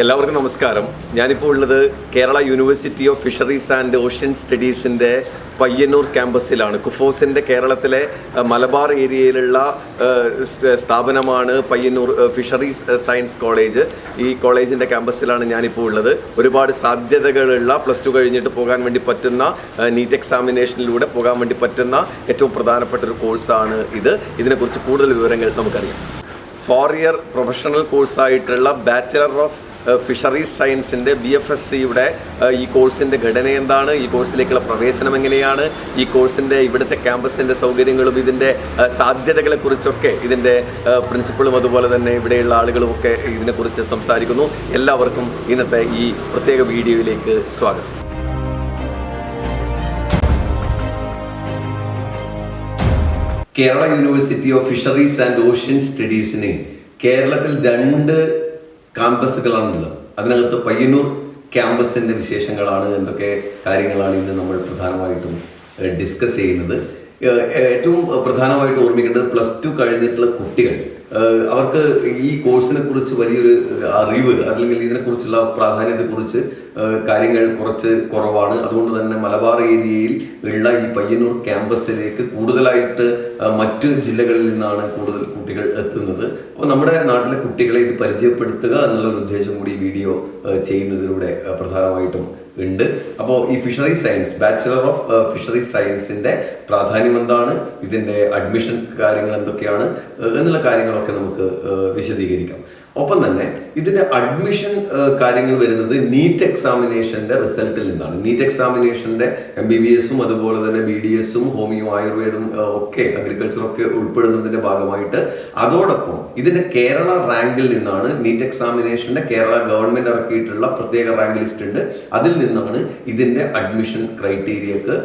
എല്ലാവർക്കും നമസ്കാരം. ഞാനിപ്പോൾ ഉള്ളത് Kerala university of fisheries and ocean സ്റ്റഡീസിൻ്റെ പയ്യന്നൂർ ക്യാമ്പസിലാണ്. കുഫോസിൻ്റെ കേരളത്തിലെ മലബാർ ഏരിയയിലുള്ള സ്ഥാപനമാണ് പയ്യന്നൂർ ഫിഷറീസ് സയൻസ് കോളേജ്. ഈ കോളേജിൻ്റെ ക്യാമ്പസിലാണ് ഞാനിപ്പോൾ ഉള്ളത്. ഒരുപാട് സാധ്യതകളുള്ള +2 കഴിഞ്ഞിട്ട് പോകാൻ വേണ്ടി പറ്റുന്ന നീറ്റ് എക്സാമിനേഷനിലൂടെ പോകാൻ വേണ്ടി പറ്റുന്ന ഏറ്റവും പ്രധാനപ്പെട്ട ഒരു കോഴ്സാണ് ഇത്. ഇതിനെക്കുറിച്ച് കൂടുതൽ വിവരങ്ങൾ നമുക്കറിയാം. 4 ഇയർ പ്രൊഫഷണൽ കോഴ്സായിട്ടുള്ള ബാച്ചിലർ ഓഫ് ഫിഷറീസ് സയൻസിൻ്റെ BFSCയുടെ ഈ കോഴ്സിൻ്റെ ഘടന എന്താണ്, ഈ കോഴ്സിലേക്കുള്ള പ്രവേശനം എങ്ങനെയാണ്, ഈ കോഴ്സിൻ്റെ ഇവിടുത്തെ ക്യാമ്പസിൻ്റെ സൗകര്യങ്ങളും ഇതിൻ്റെ സാധ്യതകളെക്കുറിച്ചൊക്കെ ഇതിൻ്റെ പ്രിൻസിപ്പളും അതുപോലെ തന്നെ ഇവിടെയുള്ള ആളുകളുമൊക്കെ ഇതിനെക്കുറിച്ച് സംസാരിക്കുന്നു. എല്ലാവർക്കും ഇന്നത്തെ ഈ പ്രത്യേക വീഡിയോയിലേക്ക് സ്വാഗതം. Kerala university of fisheries and ocean സ്റ്റഡീസിന് കേരളത്തിൽ 2 ക്യാമ്പസുകളാണുള്ളത്. അതിനകത്ത് പയ്യന്നൂർ ക്യാമ്പസിൻ്റെ വിശേഷങ്ങളാണ്, എന്തൊക്കെ കാര്യങ്ങളാണ് ഇന്ന് നമ്മൾ പ്രധാനമായിട്ടും ഡിസ്കസ് ചെയ്യുന്നത്. ഏറ്റവും പ്രധാനമായിട്ട് ഓർമ്മിക്കേണ്ടത് +2 കഴിഞ്ഞിട്ടുള്ള കുട്ടികൾ, അവർക്ക് ഈ കോഴ്സിനെ കുറിച്ച് വലിയൊരു അറിവ് അല്ലെങ്കിൽ ഇതിനെക്കുറിച്ചുള്ള പ്രാധാന്യത്തെക്കുറിച്ച് കാര്യങ്ങൾ കുറച്ച് കുറവാണ്. അതുകൊണ്ട് തന്നെ മലബാർ ഏരിയയിൽ ഉള്ള ഈ പയ്യന്നൂർ ക്യാമ്പസിലേക്ക് കൂടുതലായിട്ട് മറ്റ് ജില്ലകളിൽ നിന്നാണ് കൂടുതൽ കുട്ടികൾ എത്തുന്നത്. അപ്പോൾ നമ്മുടെ നാട്ടിലെ കുട്ടികളെ ഇത് പരിചയപ്പെടുത്തുക എന്നുള്ളൊരു ഉദ്ദേശം കൂടി വീഡിയോ ചെയ്യുന്നതിലൂടെ പ്രധാനമായിട്ടും ഉണ്ട്. അപ്പോൾ ഈ fisheries science, bachelor of fisheries സയൻസിൻ്റെ പ്രാധാന്യം എന്താണ്, ഇതിൻ്റെ അഡ്മിഷൻ കാര്യങ്ങൾ എന്തൊക്കെയാണ് എന്നുള്ള കാര്യങ്ങളൊക്കെ നമുക്ക് വിശദീകരിക്കാം. ഒപ്പം തന്നെ ഇതിൻ്റെ അഡ്മിഷൻ കാര്യങ്ങൾ വരുന്നത് നീറ്റ് എക്സാമിനേഷൻ്റെ റിസൾട്ടിൽ നിന്നാണ്. നീറ്റ് എക്സാമിനേഷൻ്റെ MBBSഉം അതുപോലെ തന്നെ BDSഉം ഹോമിയോ ആയുർവേദം ഒക്കെ അഗ്രികൾച്ചറൊക്കെ ഉൾപ്പെടുന്നതിൻ്റെ ഭാഗമായിട്ട് അതോടൊപ്പം ഇതിൻ്റെ കേരള റാങ്കിൽ നിന്നാണ്. നീറ്റ് എക്സാമിനേഷൻ്റെ കേരള ഗവൺമെൻറ് ഇറക്കിയിട്ടുള്ള പ്രത്യേക റാങ്ക് ലിസ്റ്റ് ഉണ്ട്. അതിൽ നിന്നാണ് ഇതിൻ്റെ അഡ്മിഷൻ ക്രൈറ്റീരിയക്ക്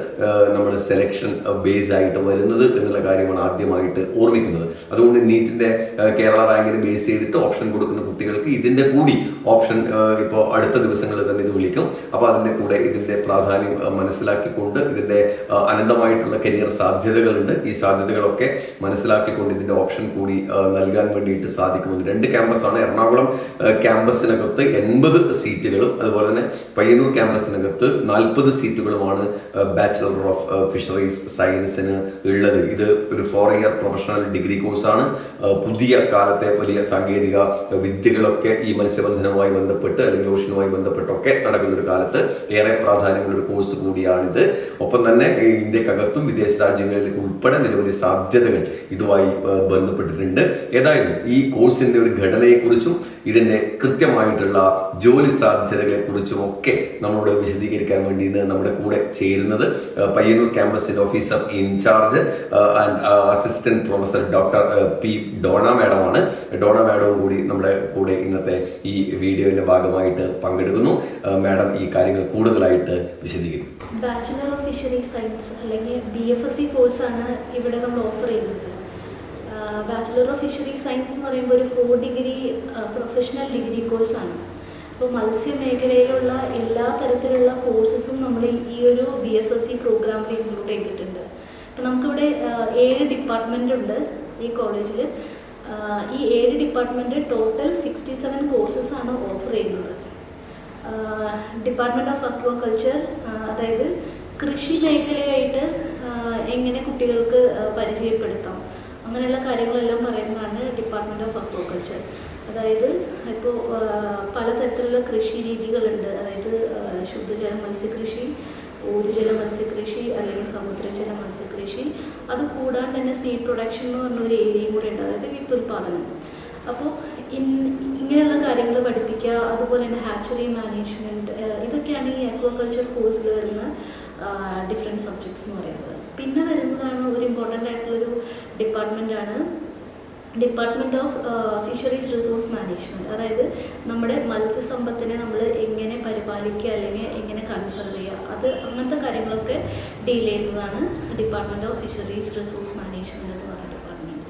നമ്മൾ സെലക്ഷൻ ബേസ് ആയിട്ട് വരുന്നത് എന്നുള്ള കാര്യമാണ് ആദ്യമായിട്ട് ഓർമ്മിക്കുന്നത്. അതുകൊണ്ട് നീറ്റിൻ്റെ കേരള റാങ്കിന് ബേസ് ചെയ്തിട്ട് ഓപ്ഷൻ കൊടുക്കുന്ന കുട്ടികൾക്ക് ഇതിൻ്റെ കൂടി ഓപ്ഷൻ ഇപ്പോൾ അടുത്ത ദിവസങ്ങളിൽ തന്നെ ഇത് വിളിക്കും. അപ്പോൾ അതിൻ്റെ കൂടെ ഇതിൻ്റെ പ്രാധാന്യം മനസ്സിലാക്കിക്കൊണ്ട് ഇതിൻ്റെ അനന്തമായിട്ടുള്ള കരിയർ സാധ്യതകളുണ്ട്. ഈ സാധ്യതകളൊക്കെ മനസ്സിലാക്കിക്കൊണ്ട് ഇതിൻ്റെ ഓപ്ഷൻ കൂടി നൽകാൻ വേണ്ടിയിട്ട് സാധിക്കുമെന്ന്. 2 ക്യാമ്പസാണ്. എറണാകുളം ക്യാമ്പസിനകത്ത് 80 സീറ്റുകളും അതുപോലെ തന്നെ പയ്യന്നൂർ ക്യാമ്പസിനകത്ത് 40 സീറ്റുകളുമാണ് ബാച്ചിലർ ഓഫ് ഫിഷറീസ് സയൻസിന് ഉള്ളത്. ഇത് ഒരു 4 ഇയർ പ്രൊഫഷണൽ ഡിഗ്രി കോഴ്സാണ്. പുതിയ കാലത്തെ വലിയ സാങ്കേതിക വിദ്യകളൊക്കെ ഈ മത്സ്യബന്ധനവുമായി ബന്ധപ്പെട്ട് അല്ലെങ്കിൽ ഓഷനുമായി ബന്ധപ്പെട്ടൊക്കെ നടക്കുന്ന ഒരു കാലത്ത് ഏറെ പ്രാധാന്യമുള്ള ഒരു കോഴ്സ് കൂടിയാണിത്. ഒപ്പം തന്നെ ഇന്ത്യക്കകത്തും വിദേശ രാജ്യങ്ങളിലേക്ക് ഉൾപ്പെടെ നിരവധി സാധ്യതകൾ ഇതുമായി ബന്ധപ്പെട്ടിട്ടുണ്ട്. ഏതായാലും ഈ കോഴ്സിന്റെ ഒരു ഘടനയെക്കുറിച്ചും ഇതിന്റെ കൃത്യമായിട്ടുള്ള ജോലി സാധ്യതകളെക്കുറിച്ചും ഒക്കെ നമ്മളോട് വിശദീകരിക്കാൻ വേണ്ടി നമ്മുടെ കൂടെ ചേരുന്നത് പയ്യന്നൂർ ക്യാമ്പസിന്റെ officer in charge and assistant professor doctor P. Dona മാഡമാണ്. ഡോണ മാഡവും കൂടി നമ്മുടെ കൂടെ ഇന്നത്തെ ഈ വീഡിയോയുടെ ഭാഗമായിട്ട് പങ്കെടുക്കുന്നു. മാഡം ഈ കാര്യങ്ങൾ കൂടുതലായിട്ട് വിശദീകരിക്കും. ബാച്ചിലർ ഓഫ് ഫിഷറീസ് സയൻസ് അല്ലെങ്കിൽ BFSC കോഴ്സാണ് ഇവിടെ നമ്മൾ ഓഫർ ചെയ്യുന്നത്. ബാച്ചിലർ ഓഫ് ഫിഷറീസ് സയൻസ് എന്ന് പറയുമ്പോൾ ഒരു 4 ഡിഗ്രി പ്രൊഫഷണൽ ഡിഗ്രി കോഴ്സാണ്. അപ്പോൾ മത്സ്യമേഖലയിലുള്ള എല്ലാ തരത്തിലുള്ള കോഴ്സസും നമ്മൾ ഈ ഒരു BFSC പ്രോഗ്രാമിൽ ഇൻക്ലൂഡ് ചെയ്തിട്ടുണ്ട്. അപ്പോൾ നമുക്കിവിടെ 7 ഡിപ്പാർട്ട്മെൻ്റ് ഉണ്ട് ഈ കോളേജിൽ. ഈ 7 ഡിപ്പാർട്ട്മെൻറ്റ് ടോട്ടൽ 67 കോഴ്സസ് ആണ് ഓഫർ ചെയ്യുന്നത്. ഡിപ്പാർട്ട്മെൻറ്റ് ഓഫ് അക്വാകൾച്ചർ, അതായത് കൃഷി മേഖലയായിട്ട് എങ്ങനെ കുട്ടികൾക്ക് പരിചയപ്പെടുത്താം അങ്ങനെയുള്ള കാര്യങ്ങളെല്ലാം പറയുന്നതാണ് ഡിപ്പാർട്ട്മെൻറ്റ് ഓഫ് അക്വാകൾച്ചർ. അതായത് ഇപ്പോൾ പലതരത്തിലുള്ള കൃഷി രീതികളുണ്ട്. അതായത് ശുദ്ധജല മത്സ്യകൃഷി, ഊരുജല മത്സ്യകൃഷി അല്ലെങ്കിൽ സമുദ്രജല മത്സ്യകൃഷി. അത് കൂടാണ്ട് തന്നെ സീഡ് പ്രൊഡക്ഷൻ എന്ന് പറഞ്ഞൊരു ഏരിയയും കൂടെ ഉണ്ട്, അതായത് വിത്തുൽപാദനം. അപ്പോൾ ഇങ്ങനെയുള്ള കാര്യങ്ങൾ പഠിപ്പിക്കുക. അതുപോലെ തന്നെ ഹാച്ചറി മാനേജ്മെൻറ്റ്, ഇതൊക്കെയാണ് ഈ അക്വാകൾച്ചർ കോഴ്സിൽ വരുന്ന ഡിഫറെൻറ്റ് സബ്ജക്ട്സ് എന്ന് പറയുന്നത്. പിന്നെ വരുന്നതാണ് ഒരു ഇമ്പോർട്ടൻ്റ് ആയിട്ടുള്ളൊരു ഡിപ്പാർട്ട്മെൻറ്റാണ് department of fisheries resource management. അതായത് നമ്മുടെ മത്സ്യസമ്പത്തിനെ നമ്മൾ എങ്ങനെ പരിപാലിക്കുക അല്ലെങ്കിൽ എങ്ങനെ കൺസർവ് ചെയ്യുക, അങ്ങനത്തെ കാര്യങ്ങളൊക്കെ ഡീൽ ചെയ്യുന്നതാണ് department of fisheries resource management എന്ന് പറഞ്ഞ department.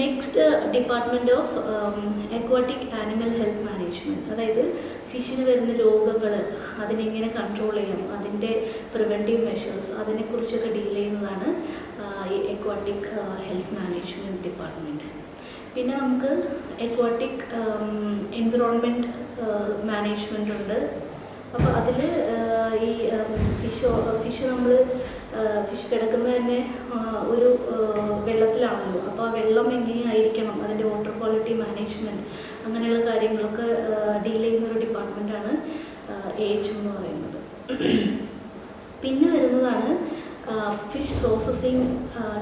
Next department of aquatic animal health management. അതായത് ഫിഷിന് വരുന്ന രോഗങ്ങൾ അതിനെങ്ങനെ കൺട്രോൾ ചെയ്യാം, അതിൻ്റെ പ്രിവെൻറ്റീവ് മെഷേഴ്സ്, അതിനെക്കുറിച്ചൊക്കെ ഡീൽ ചെയ്യുന്നതാണ് ഈ അക്വാട്ടിക് ഹെൽത്ത് മാനേജ്മെൻറ്റ് ഡിപ്പാർട്ട്മെൻറ്റ്. പിന്നെ നമുക്ക് അക്വാട്ടിക് എൻവിറോൺമെൻറ്റ് മാനേജ്മെൻ്റ് ഉണ്ട്. അപ്പോൾ അതിൽ ഈ ഫിഷ് നമ്മൾ ഫിഷ് കിടക്കുന്നത് തന്നെ ഒരു വെള്ളത്തിലാണല്ലോ. അപ്പോൾ ആ വെള്ളം എങ്ങനെയായിരിക്കണം, അതിൻ്റെ വാട്ടർ ക്വാളിറ്റി മാനേജ്മെൻറ്റ്, അങ്ങനെയുള്ള കാര്യങ്ങളൊക്കെ ഡീൽ ചെയ്യുന്ന ഒരു ഡിപ്പാർട്ട്മെൻറ്റാണ് AHM എന്ന് പറയുന്നത്. പിന്നെ വരുന്നതാണ് ഫിഷ് പ്രോസസ്സിംഗ്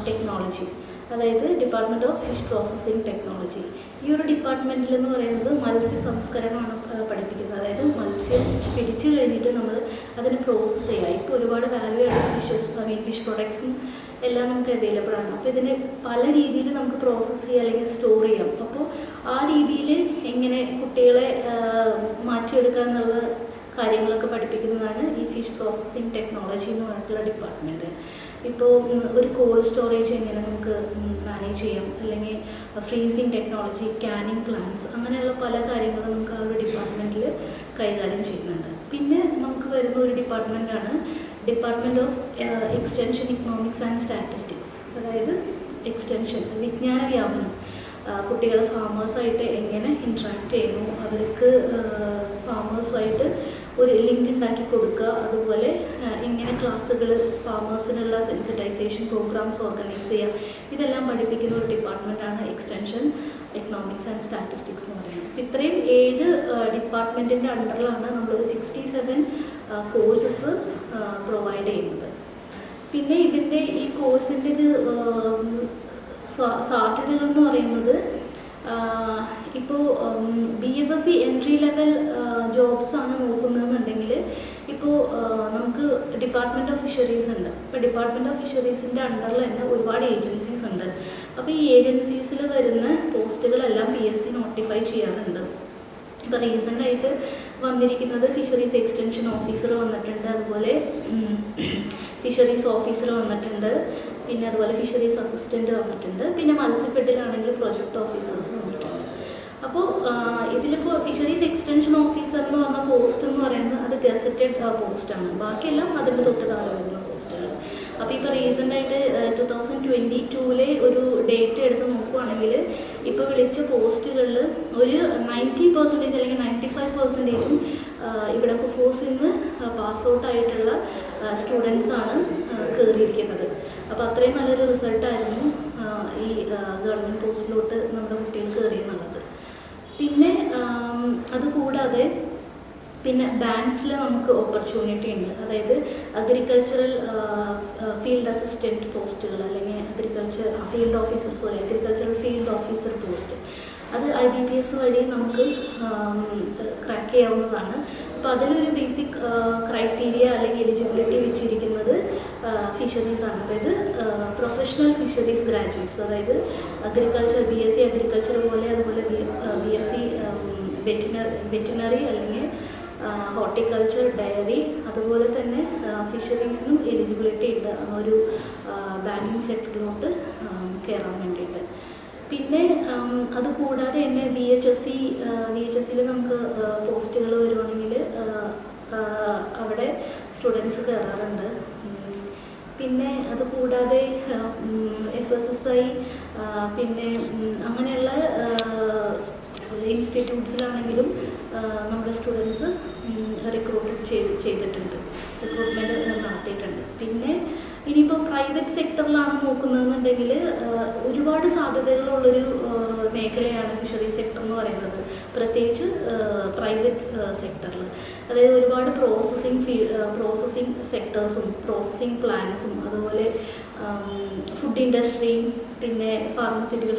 ടെക്നോളജി, അതായത് department of fish processing technology. ഈ ഒരു ഡിപ്പാർട്ട്മെൻറ്റിൽ എന്ന് പറയുന്നത് മത്സ്യ സംസ്കരണമാണ് പഠിപ്പിക്കുന്നത്. അതായത് മത്സ്യം പിടിച്ചു കഴിഞ്ഞിട്ട് നമ്മൾ അതിനെ പ്രോസസ്സ് ചെയ്യുക. ഇപ്പോൾ ഒരുപാട് വാല്യൂ ആഡ് ഫിഷ് പ്രൊഡക്ട്സും എല്ലാം നമുക്ക് അവൈലബിൾ ആണ്. അപ്പോൾ ഇതിനെ പല രീതിയിൽ നമുക്ക് പ്രോസസ്സ് ചെയ്യാം അല്ലെങ്കിൽ സ്റ്റോർ ചെയ്യാം. അപ്പോൾ ആ രീതിയിൽ എങ്ങനെ കുട്ടികളെ മാറ്റിയെടുക്കുക എന്നുള്ള കാര്യങ്ങളൊക്കെ പഠിപ്പിക്കുന്നതാണ് ഈ ഫിഷ് പ്രോസസ്സിംഗ് ടെക്നോളജി എന്ന് പറഞ്ഞിട്ടുള്ള ഡിപ്പാർട്ട്മെൻറ്റ്. ഇപ്പോൾ ഒരു കോൾഡ് സ്റ്റോറേജ് എങ്ങനെ നമുക്ക് മാനേജ് ചെയ്യാം, അല്ലെങ്കിൽ ഫ്രീസിങ് ടെക്നോളജി, ക്യാനിങ് പ്ലാൻസ്, അങ്ങനെയുള്ള പല കാര്യങ്ങളും നമുക്ക് ആ ഒരു ഡിപ്പാർട്ട്മെൻറ്റിൽ കൈകാര്യം ചെയ്യുന്നുണ്ട്. പിന്നെ നമുക്ക് വരുന്ന ഒരു ഡിപ്പാർട്ട്മെൻറ്റാണ് department of extension economics and statistics. അതായത് എക്സ്റ്റൻഷൻ, വിജ്ഞാന വ്യാപനം. കുട്ടികൾ ഫാമേഴ്സായിട്ട് എങ്ങനെ ഇൻട്രാക്ട് ചെയ്യുന്നു, അവർക്ക് ഫാമേഴ്സുമായിട്ട് ഒരു ലിങ്ക് ഉണ്ടാക്കി കൊടുക്കുക, അതുപോലെ എങ്ങനെ ക്ലാസ്സുകൾ ഫാമേഴ്സിനുള്ള സെൻസിറ്റൈസേഷൻ പ്രോഗ്രാംസ് ഓർഗനൈസ് ചെയ്യുക, ഇതെല്ലാം പഠിപ്പിക്കുന്ന ഒരു ഡിപ്പാർട്ട്മെൻറ്റാണ് എക്സ്റ്റൻഷൻ എക്കണോമിക്സ് ആൻഡ് സ്റ്റാറ്റിസ്റ്റിക്സ് എന്ന് പറയുന്നത്. ഇത്രയും 7 ഡിപ്പാർട്ട്മെൻറ്റിൻ്റെ അണ്ടറിലാണ് നമ്മൾ 67 കോഴ്സസ് പ്രൊവൈഡ് ചെയ്യുന്നത്. പിന്നെ ഇതിൻ്റെ ഈ കോഴ്സിൻ്റെ ഒരു സാധ്യതകൾ എന്ന് പറയുന്നത്, ഇപ്പോൾ BFSC എൻട്രി ലെവൽ ജോബ്സ് ആണ് നോക്കുന്നതെന്നുണ്ടെങ്കിൽ ഇപ്പോൾ നമുക്ക് ഡിപ്പാർട്ട്മെൻറ്റ് ഓഫ് ഫിഷറീസ് ഉണ്ട്. ഇപ്പോൾ ഡിപ്പാർട്ട്മെൻറ്റ് ഓഫ് ഫിഷറീസിൻ്റെ അണ്ടറിൽ തന്നെ ഒരുപാട് ഏജൻസീസ് ഉണ്ട്. അപ്പോൾ ഈ ഏജൻസീസിൽ വരുന്ന പോസ്റ്റുകളെല്ലാം PSC നോട്ടിഫൈ ചെയ്യാറുണ്ട്. ഇപ്പോൾ റീസെൻ്റായിട്ട് വന്നിരിക്കുന്നത് ഫിഷറീസ് എക്സ്റ്റൻഷൻ ഓഫീസർ വന്നിട്ടുണ്ട്, അതുപോലെ ഫിഷറീസ് ഓഫീസർ വന്നിട്ടുണ്ട്, പിന്നെ അതുപോലെ ഫിഷറീസ് അസിസ്റ്റൻ്റ് വന്നിട്ടുണ്ട്, പിന്നെ മത്സ്യഫെഡിലാണെങ്കിൽ പ്രൊജക്ട് ഓഫീസേഴ്സ് വന്നിട്ടുണ്ട്. അപ്പോൾ ഇതിലിപ്പോൾ ഫിഷറീസ് എക്സ്റ്റൻഷൻ ഓഫീസർ എന്ന് പറഞ്ഞ പോസ്റ്റ് എന്ന് പറയുന്നത് അത് ഗസറ്റഡ് പോസ്റ്റാണ്. ബാക്കിയെല്ലാം അതിൻ്റെ തൊട്ട് താഴെ വരുന്ന പോസ്റ്റുകൾ. അപ്പോൾ ഇപ്പോൾ റീസെൻ്റായിട്ട് 2022 ഒരു ഡേറ്റ് എടുത്ത് നോക്കുകയാണെങ്കിൽ ഇപ്പോൾ വിളിച്ച പോസ്റ്റുകളിൽ ഒരു 90% അല്ലെങ്കിൽ 95% ഇവിടെ കുഫോസിൽ നിന്ന് പാസ് ഔട്ട് ആയിട്ടുള്ള സ്റ്റുഡൻസാണ് കയറിയിരിക്കുന്നത്. അപ്പോൾ അത്രയും നല്ലൊരു റിസൾട്ടായിരുന്നു ഈ ഗവൺമെൻറ് പോസ്റ്റിലോട്ട് നമ്മുടെ കുട്ടികൾ കയറിയെന്നുള്ളത്. പിന്നെ അതുകൂടാതെ പിന്നെ ബാങ്ക്സിൽ നമുക്ക് ഓപ്പർച്യൂണിറ്റി ഉണ്ട്. അതായത് അഗ്രികൾച്ചറൽ ഫീൽഡ് അസിസ്റ്റൻറ്റ് പോസ്റ്റുകൾ, അല്ലെങ്കിൽ അഗ്രികൾച്ചറൽ ഫീൽഡ് ഓഫീസർ പോസ്റ്റ്, അത് IBPS വഴി നമുക്ക് ക്രാക്ക് ചെയ്യാവുന്നതാണ്. അപ്പോൾ അതിലൊരു ബേസിക് ക്രൈറ്റീരിയ അല്ലെങ്കിൽ എലിജിബിലിറ്റി വെച്ചിരിക്കുന്നത് ഫിഷറീസാണ്. അതായത് പ്രൊഫഷണൽ ഫിഷറീസ് ഗ്രാജുവേറ്റ്സ്, അതായത് BSc അഗ്രികൾച്ചർ പോലെ, അതുപോലെ BSc വെറ്റിനറി അല്ലെങ്കിൽ ഹോർട്ടിക്കൾച്ചർ, ഡയറി, അതുപോലെ തന്നെ ഫിഷറീസിനും എലിജിബിലിറ്റി ഉണ്ട് ഒരു ബാങ്കിങ് സെക്ടറിലോട്ട് കയറാൻ വേണ്ടിയിട്ട്. പിന്നെ അതുകൂടാതെ തന്നെ VHSCയിൽ നമുക്ക് പോസ്റ്റുകൾ വരുവാണെങ്കിൽ അവിടെ സ്റ്റുഡൻസ് കയറാറുണ്ട്. പിന്നെ അതുകൂടാതെ FSSI, പിന്നെ അങ്ങനെയുള്ള ഇൻസ്റ്റിറ്റ്യൂട്ട്സിലാണെങ്കിലും നമ്മുടെ സ്റ്റുഡൻസ് റിക്രൂട്ട്മെൻറ്റ് നടത്തിയിട്ടുണ്ട്. പിന്നെ ഇനിയിപ്പോൾ പ്രൈവറ്റ് സെക്ടറിലാണ് നോക്കുന്നതെന്നുണ്ടെങ്കിൽ ഒരുപാട് സാധ്യതകളുള്ളൊരു മേഖലയാണ് ഫിഷറീസ് സെക്ടർ എന്ന് പറയുന്നത്, പ്രത്യേകിച്ച് പ്രൈവറ്റ് സെക്ടറിൽ. അതായത് ഒരുപാട് പ്രോസസ്സിംഗ് സെക്ടേഴ്സും പ്രോസസ്സിംഗ് പ്ലാന്റ്സും, അതുപോലെ ഫുഡ് ഇൻഡസ്ട്രിയും, പിന്നെ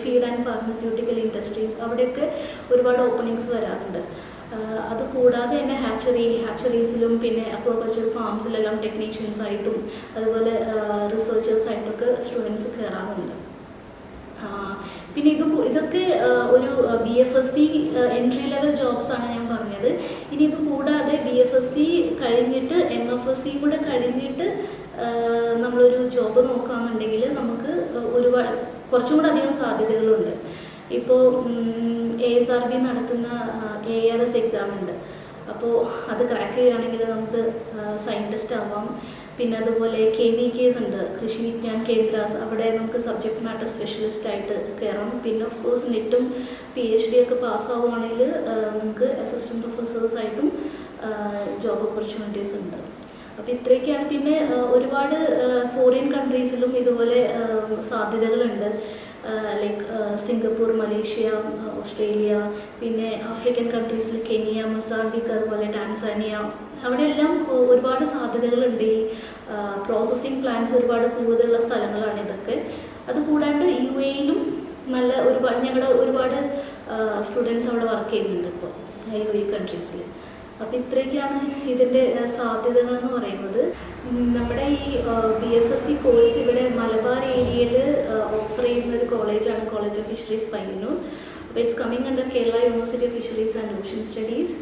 ഫീഡ് ആൻഡ് ഫാർമസ്യൂട്ടിക്കൽ ഇൻഡസ്ട്രീസ്, അവിടെയൊക്കെ ഒരുപാട് ഓപ്പണിങ്സ് വരാറുണ്ട്. അതുകൂടാതെ തന്നെ ഹാച്ചറീസിലും പിന്നെ അക്വാകൾച്ചർ ഫാംസിലെല്ലാം ടെക്നീഷ്യൻസായിട്ടും അതുപോലെ റിസർച്ചേഴ്സായിട്ടൊക്കെ സ്റ്റുഡൻസ് കയറാറുണ്ട്. പിന്നെ ഇതൊക്കെ ഒരു BFSC എൻട്രി ലെവൽ ജോബ്സാണ് ഞാൻ പറഞ്ഞത്. ഇനി ഇത് കൂടാതെ BFSC കഴിഞ്ഞിട്ട് MFSC കൂടെ കഴിഞ്ഞിട്ട് നമ്മളൊരു ജോബ് നോക്കുകയാണെന്നുണ്ടെങ്കിൽ നമുക്ക് കുറച്ചും കൂടെ അധികം സാധ്യതകളുണ്ട്. ഇപ്പോൾ ASRB നടത്തുന്ന ARS എക്സാം ഉണ്ട്. അപ്പോൾ അത് ക്രാക്ക് ചെയ്യുകയാണെങ്കിൽ നമുക്ക് സയൻറ്റിസ്റ്റ് ആവാം. പിന്നെ അതുപോലെ KVKs ഉണ്ട്, കൃഷി വിജ്ഞാൻ കേന്ദ്രാസ്, അവിടെ നമുക്ക് സബ്ജക്ട് മാറ്റർ സ്പെഷ്യലിസ്റ്റ് ആയിട്ട് കയറാം. പിന്നെ ഓഫ് കോഴ്സ് നെറ്റും PhD ഒക്കെ പാസ്സാവുകയാണെങ്കിൽ നിങ്ങൾക്ക് അസിസ്റ്റൻറ്റ് പ്രൊഫസേഴ്സായിട്ടും ജോബ് ഓപ്പർച്യൂണിറ്റീസ് ഉണ്ട്. അപ്പോൾ ഇത്രയൊക്കെയാണ്. പിന്നെ ഒരുപാട് ഫോറിൻ കൺട്രീസിലും ഇതുപോലെ സാധ്യതകളുണ്ട്. ലൈക്ക് സിംഗപ്പൂർ, മലേഷ്യ, ഓസ്ട്രേലിയ, പിന്നെ ആഫ്രിക്കൻ കൺട്രീസിൽ കെനിയ, മൊസാംബിക്, അതുപോലെ ടാൻസാനിയ, അവിടെയെല്ലാം ഒരുപാട് സാധ്യതകളുണ്ട്. ഈ പ്രോസസ്സിങ് പ്ലാന്റ്സ് ഒരുപാട് കൂടുതലുള്ള സ്ഥലങ്ങളാണ് ഇതൊക്കെ. അതുകൂടാണ്ട് UAE-യിലും നല്ല ഞങ്ങളുടെ ഒരുപാട് സ്റ്റുഡൻസ് അവിടെ വർക്ക് ചെയ്യുന്നുണ്ട് ഇപ്പോൾ UAE കൺട്രീസിൽ. അപ്പോൾ ഇത്രയൊക്കെയാണ് ഇതിൻ്റെ സാധ്യതകളെന്ന് പറയുന്നത്. നമ്മുടെ ഈ BFSC കോഴ്സ് ഇവിടെ മലബാർ ഏരിയയിൽ ഓഫർ ചെയ്യുന്ന ഒരു കോളേജാണ് കോളേജ് ഓഫ് ഫിഷറീസ് പയ്യന്നൂർ. അപ്പോൾ it's coming under Kerala university of fisheries and ocean studies.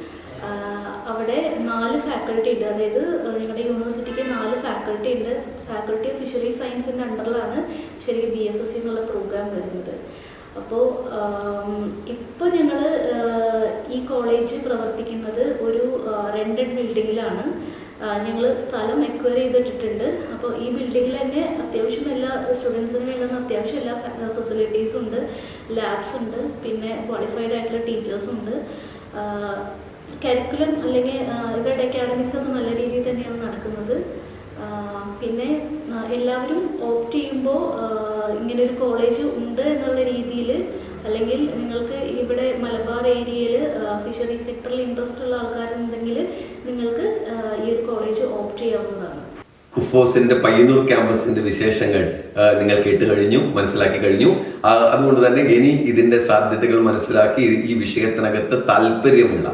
അവിടെ 4 ഫാക്കൽറ്റി ഉണ്ട്. അതായത് ഞങ്ങളുടെ യൂണിവേഴ്സിറ്റിക്ക് 4 ഫാക്കൽറ്റി ഉണ്ട്. ഫാക്കൽറ്റി ഓഫ് ഫിഷറീസ് സയൻസിൻ്റെ അണ്ടറിലാണ് ശരിക്കും BFSC എന്നുള്ള പ്രോഗ്രാം വരുന്നത്. അപ്പോൾ ഇപ്പോൾ ഞങ്ങൾ ഈ കോളേജ് പ്രവർത്തിക്കുന്നത് ഒരു റെൻറ്റഡ് ബിൽഡിങ്ങിലാണ്. ഞങ്ങൾ സ്ഥലം എക്വയർ ചെയ്തിട്ടിട്ടുണ്ട്. അപ്പോൾ ഈ ബിൽഡിങ്ങിൽ തന്നെ അത്യാവശ്യം എല്ലാ സ്റ്റുഡൻസിന് വേണ്ടുന്ന അത്യാവശ്യം എല്ലാ ഫെസിലിറ്റീസും ഉണ്ട്. ലാബ്സ് ഉണ്ട്, പിന്നെ ക്വാളിഫൈഡ് ആയിട്ടുള്ള ടീച്ചേഴ്സും ഉണ്ട്. കരിക്കുലം അല്ലെങ്കിൽ ഇവരുടെ അക്കാഡമിക്സ് ഒക്കെ നല്ല രീതിയിൽ തന്നെയാണ് നടക്കുന്നത്. പിന്നെ എല്ലാവരും ഓപ്റ്റ് ചെയ്യുമ്പോൾ ഇങ്ങനൊരു കോളേജ് ഉണ്ട് എന്നുള്ള രീതിയിൽ, അല്ലെങ്കിൽ നിങ്ങൾക്ക് ഇവിടെ മലബാർ ഏരിയയിൽ ഫിഷറി സെക്ടറിൽ ഇൻട്രസ്റ്റ് ഉള്ള ആൾക്കാരുണ്ടെങ്കിൽ നിങ്ങൾക്ക് ഈ ഒരു കോളേജ് ഓപ്റ്റ് ചെയ്യാവുന്നതാണ്. കുഫോസിന്റെ പയ്യന്നൂർ ക്യാമ്പസിന്റെ വിശേഷങ്ങൾ നിങ്ങൾ കേട്ട് കഴിഞ്ഞു, മനസ്സിലാക്കി കഴിഞ്ഞു. അതുകൊണ്ട് തന്നെ ഇനി ഇതിന്റെ സാധ്യതകൾ മനസ്സിലാക്കി ഈ വിഷയത്തിനകത്ത് താല്പര്യമുള്ള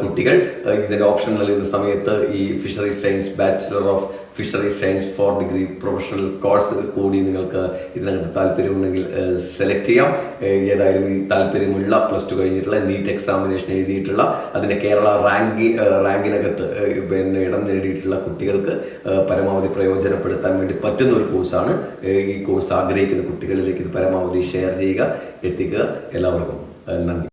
കുട്ടികൾ ഇതിന്റെ ഓപ്ഷൻ നൽകുന്ന സമയത്ത് ഈ fishery science bachelor of fishery science 4 degree professional course കൂടി നിങ്ങൾക്ക് ഇതിനകത്ത് താല്പര്യമുണ്ടെങ്കിൽ സെലക്ട് ചെയ്യാം. ഏതായാലും ഈ താല്പര്യമുള്ള +2 കഴിഞ്ഞിട്ടുള്ള നീറ്റ് എക്സാമിനേഷൻ എഴുതിയിട്ടുള്ള അതിൻ്റെ കേരള റാങ്കിനകത്ത് പിന്നെ ഇടം നേടിയിട്ടുള്ള കുട്ടികൾക്ക് പരമാവധി പ്രയോജനപ്പെടുത്താൻ വേണ്ടി പറ്റുന്ന ഒരു കോഴ്സാണ്. ഈ കോഴ്സ് ആഗ്രഹിക്കുന്ന കുട്ടികളിലേക്ക് ഇത് പരമാവധി ഷെയർ ചെയ്യുക, എത്തിക്കുക. എല്ലാവർക്കും നന്ദി.